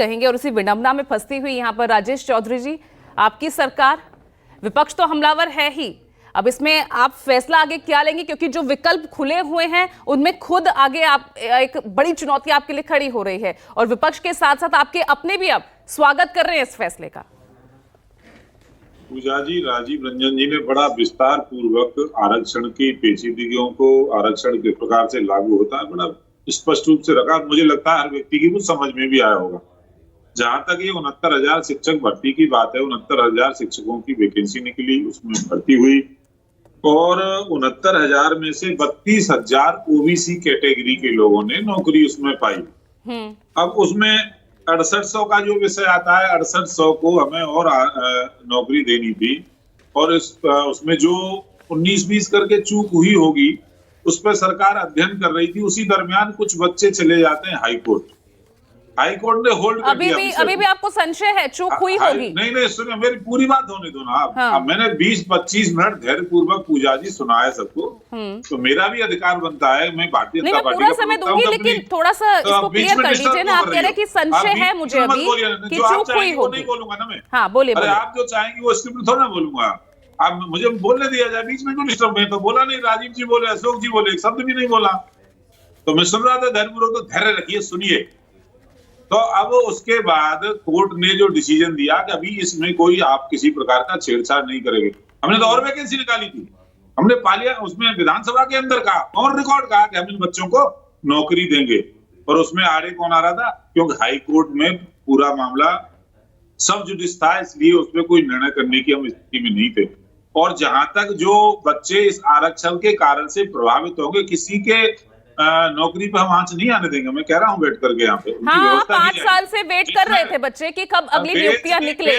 कहेंगे और उसी विडंबना में फंसती हुई यहाँ पर राजेश चौधरी जी, आपकी सरकार, विपक्ष तो हमलावर है ही, अब इसमें आप फैसला आगे क्या लेंगे? क्योंकि जो विकल्प खुले हुए हैं उनमें खुद आगे आप एक बड़ी चुनौती आपके लिए खड़ी हो रही है और विपक्ष के साथ साथ आपके अपने भी अब स्वागत कर रहे हैं इस फैसले का। पूजा जी, राजीव रंजन जी ने बड़ा विस्तार पूर्वक आरक्षण की पेचीदगियों को, आरक्षण किस प्रकार से लागू होता है, बड़ा स्पष्ट रूप से रखा। मुझे लगता है हर व्यक्ति की कुछ समझ में भी आया होगा। जहां तक ये 69,000 शिक्षक भर्ती की बात है, 69,000 शिक्षकों की वैकेंसी निकली, उसमें भर्ती हुई और 69,000 में से 32,000 ओबीसी कैटेगरी के लोगों ने नौकरी उसमें पाई। अब उसमें 6800 का जो विषय आता है, 6800 को हमें और नौकरी देनी थी और उसमें जो 19-20 करके चूक हुई होगी उस पर सरकार अध्ययन कर रही थी। उसी दरमियान कुछ बच्चे चले जाते हैं हाईकोर्ट ने होल्ड कर दिया। अभी भी आपको संशय है चूक हुई होगी? नहीं, सुनिए, मेरी पूरी बात होने दो ना आप। हाँ। मैंने 20-25 मिनट धैर्य पूर्वक पूजा जी सुनाया सबको, तो मेरा भी अधिकार बनता है, मैं भारतीय जनता पार्टी पूरा समय दूंगी, लेकिन थोड़ा सा इसको क्लियर कर दीजिए ना। आप कह रहे हैं कि संशय है मुझे अभी कि चूक हुई होगी। नहीं बोलूंगा ना मैं। हाँ, बोलिए। आप जो चाहेंगे वो स्क्रिप्ट थोड़ा बोलूंगा, आप मुझे बोलने दिया जाए, बीच में क्यों डिस्टर्ब? मैं तो बोला नहीं, राजीव जी बोले, अशोक जी बोले, एक शब्द भी नहीं बोला, तो मैं सुन रहा था धैर्यपूर्वक। तो धैर्य रखिए, सुनिए। तो अब उसके बाद कोर्ट ने जो डिसीजन दिया कि अभी इसमें कोई आप किसी प्रकार का छेड़छाड़ नहीं करेंगे। हमने तो और वैकेंसी निकाली थी, हमने पालिया उसमें विधानसभा के अंदर कहा और रिकॉर्ड कहा कि हम इन बच्चों को नौकरी देंगे, और उसमें आड़े कौन आ रहा था? क्योंकि हाई कोर्ट में पूरा मामला सब जुडिस था, इसलिए उसमें कोई निर्णय करने की हम स्थिति में नहीं थे। और जहां तक जो बच्चे इस आरक्षण के कारण से प्रभावित होंगे, किसी के नौकरी पे हम आंच नहीं आने देंगे। मैं कह रहा हूँ बैठ करके यहाँ पे। हाँ, 5 साल से वेट कर रहे थे बच्चे कि कब अगली नियुक्तियां निकले।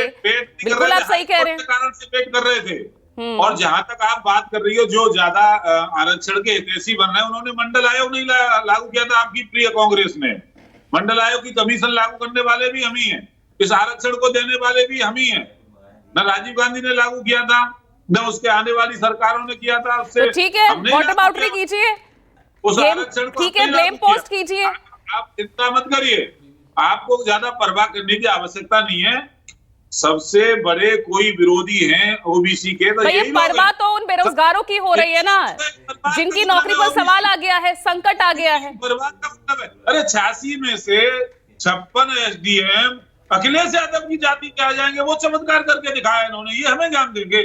बिल्कुल आप सही कह रहे हैं, कारण से वेट कर रहे थे। और जहां तक आप बात कर रही हो, जो ज्यादा आरक्षण के हितैषी बन रहे हैं, उन्होंने मंडल आयोग नहीं लागू किया था। आपकी प्रिय कांग्रेस ने मंडल आयोग की कमीशन लागू करने वाले भी हम ही हैं, इस आरक्षण को देने वाले भी हम ही हैं। न राजीव गांधी ने लागू किया था, न उसके आने वाली सरकारों ने किया था। उससे ठीक है, वॉटर बाउंड्री कीजिए, उस आरक्षण को ठीक है, ब्लेम पोस्ट कीजिए। आप चिंता मत करिए, आपको ज्यादा परवाह करने की आवश्यकता नहीं है। सबसे बड़े कोई विरोधी हैं ओबीसी के, तो यही परवाह तो उन बेरोजगारों की हो रही है ना, जिनकी नौकरी पर सवाल आ गया है, संकट आ गया है। परवाह का मतलब है, अरे 86 में से 56 एसडीएम अखिलेश यादव की जाति के आ जाएंगे। वो चमत्कार करके दिखाया इन्होंने, ये हमें ज्ञान देंगे।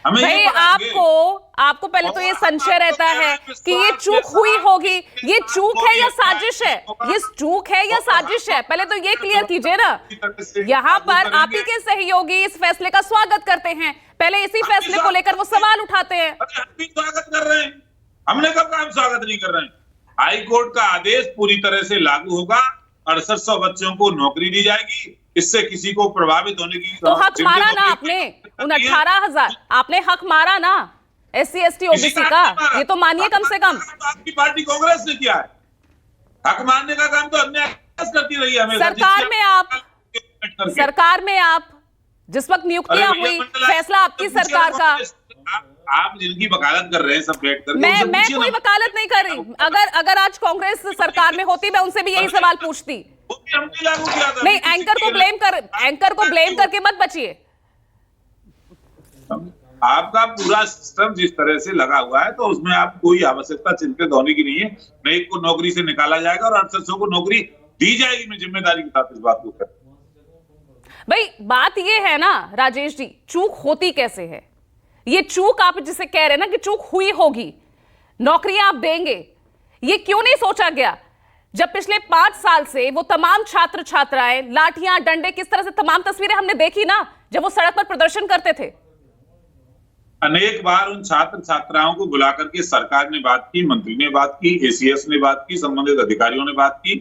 भाई आपको पहले तो ये संशय रहता है कि ये चूक हुई होगी। ये चूक है या साजिश है? ये चूक है या साजिश है? पहले तो ये क्लियर कीजिए ना। यहाँ पर आप ही के सहयोगी इस फैसले का स्वागत करते हैं, पहले इसी फैसले को लेकर वो सवाल उठाते हैं। हम भी स्वागत कर रहे हैं, हमने कब कहा हम स्वागत नहीं कर रहे हैं? हाई कोर्ट का आदेश पूरी तरह से लागू होगा, 6800 बच्चों को नौकरी दी जाएगी, इससे किसी को प्रभावित होने की तो हक मारा ना आपने, उन 18,000 आपने हक मारा ना SC ST OBC का, ये तो मानिए कम से कम। आपकी पार्टी कांग्रेस ने किया है, हक मारने का काम तो अन्य करती रही है हमेशा। सरकार में आप जिस वक्त नियुक्तियां हुई, फैसला आपकी सरकार का। आप जिनकी वकालत कर रहे हैं सब बैठ कर, मैं कोई वकालत नहीं कर रही। अगर आज कांग्रेस सरकार में होती, मैं उनसे भी यही सवाल पूछती। नहीं, एंकर को ब्लेम करके मत बचिए। आपका पूरा सिस्टम जिस तरह से लगा हुआ है, तो उसमें आप कोई आवश्यकता चिंतित होने की नहीं है। नहीं को नौकरी से निकाला जाएगा और 6800 को नौकरी दी जाएगी। मैं जिम्मेदारी के साथ इस बात को कर। भाई बात ये है ना राजेश जी, चूक होती कैसे है? ये चूक आप जिसे कह रहे हैं ना कि चूक हुई होगी, नौकरियां आप देंगे, ये क्यों नहीं सोचा गया जब पिछले 5 साल से वो तमाम छात्र छात्राएं लाठियां डंडे, किस तरह से तमाम तस्वीरें हमने देखी ना जब वो सड़क पर प्रदर्शन करते थे। अनेक बार उन छात्र छात्राओं को बुला करके सरकार ने बात की, मंत्री ने बात की, ACS ने बात की, संबंधित अधिकारियों ने बात की।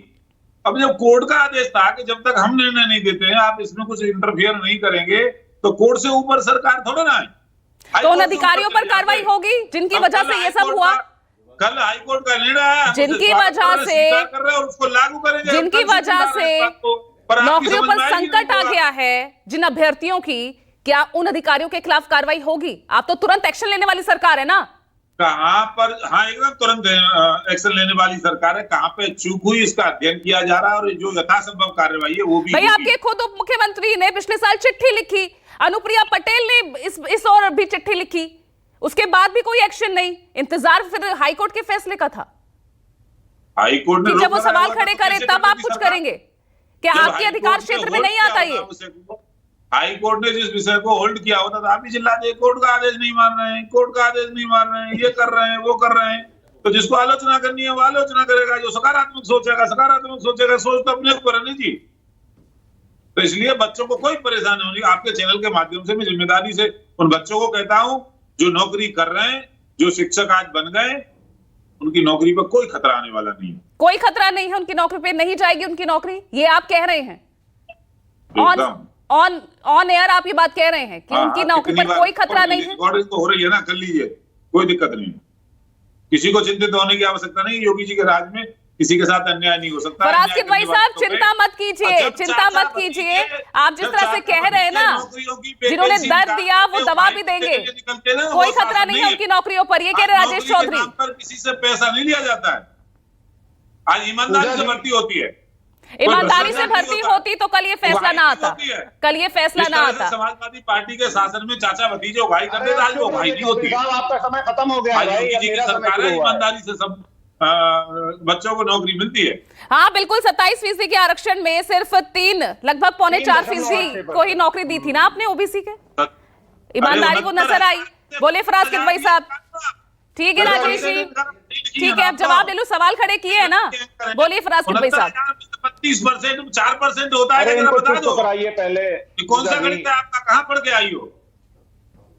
अब जब कोर्ट का आदेश था कि जब तक हम निर्णय नहीं देते हैं, आप इसमें कुछ इंटरफियर नहीं करेंगे, तो कोर्ट से ऊपर सरकार थोड़ा ना है। तो उन अधिकारियों पर कार्रवाई होगी जिनकी वजह से ये सब हुआ। कल हाईकोर्ट का निर्णय है, जिनकी वजह से उसको लागू करेंगे, जिनकी वजह से नौकरियों पर संकट आ गया है जिन अभ्यर्थियों की, क्या उन अधिकारियों के खिलाफ कार्रवाई होगी? आप तो तुरंत एक्शन लेने वाली सरकार है ना। कहाँ पर, हाँ एकदम तुरंत एक्शन लेने वाली सरकार है। कहाँ पे चूक हुई इसका अध्ययन किया जा रहा है और जो यथासंभव कार्यवाही है वो भी भाई होगी। आपके खुद उप मुख्यमंत्री ने पिछले साल चिट्ठी लिखी, अनुप्रिया पटेल ने इस और भी चिट्ठी लिखी, उसके बाद भी कोई एक्शन नहीं। इंतजार फिर हाईकोर्ट के फैसले का था। हाईकोर्ट ने जब वो सवाल खड़े करे तब आप कुछ करेंगे क्या? आपके अधिकार क्षेत्र में नहीं आता ये? हाईकोर्ट ने जिस विषय को होल्ड किया होता था, आप भी चिल्लाते कोर्ट का आदेश नहीं मान रहे हैं, कोर्ट का आदेश नहीं मान रहे हैं, ये कर रहे हैं, वो कर रहे हैं। तो जिसको आलोचना करनी है वो आलोचना करेगा, जो सकारात्मक सोचेगा सकारात्मक सोचेगा। सोच तो अपने ऊपर है ना जी। तो इसलिए बच्चों को कोई परेशानी नहीं होगी। आपके चैनल के माध्यम से मैं जिम्मेदारी से उन बच्चों को कहता हूं जो नौकरी कर रहे हैं, जो शिक्षक आज बन गए, उनकी नौकरी पर कोई खतरा आने वाला नहीं है। कोई खतरा नहीं है, उनकी नौकरी पे नहीं जाएगी उनकी नौकरी, ये आप कह रहे हैं? ऑन एयर आप ये बात कह रहे हैं कि उनकी नौकरी पर कोई खतरा नहीं है? रिकॉर्डिंग तो हो रही है ना, कर लीजिए, कोई दिक्कत नहीं। किसी को चिंतित होने की आवश्यकता नहीं। योगी जी के राज में किसी के साथ अन्याय नहीं हो सकता। फराज किदवई भाई साहब, चिंता मत कीजिए, चिंता मत कीजिए। आप जिस तरह से कह रहे हैं ना, जिन्होंने दर्द दिया वो दवा भी देंगे, कोई खतरा नहीं है उनकी नौकरियों पर, ये कह रहे राजेश चौधरी। किसी से पैसा नहीं लिया जाता है, आज ईमानदारी से भर्ती होती है। ईमानदारी से भर्ती होती तो कल ये फैसला ना आता, कल ये फैसला ना आता। समाजवादी पार्टी के शासन में चाचा भतीजे उगाई करते थे, आज वो उगाई नहीं होती। आपका समय खत्म हो गया है, योगी जी की सरकार है, ईमानदारी से सब बच्चों को नौकरी मिलती है। हाँ बिल्कुल, 27% के आरक्षण में सिर्फ 3 लगभग 3.25% को ही नौकरी दी थी ना आपने ओबीसी के। ईमानदारी को नजर आई। बोले फराज किदवई साहब। ठीक है राजेश जी, ठीक है, आप जवाब ले लो, सवाल खड़े किए हैं ना, बोलिए फराज किदवई साहब। 32% 4% होता है, बता दो कराइए पहले। कौन सा गणित है आपका, कहाँ पढ़ के आई हो?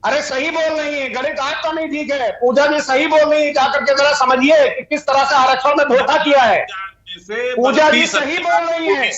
अरे सही बोल रही है, गणित आपका नहीं ठीक है, पूजा जी सही बोल रही है, जाकर के जरा समझिए कि किस तरह से आरक्षण में धोखा किया है। पूजा जी सही बोल रही है।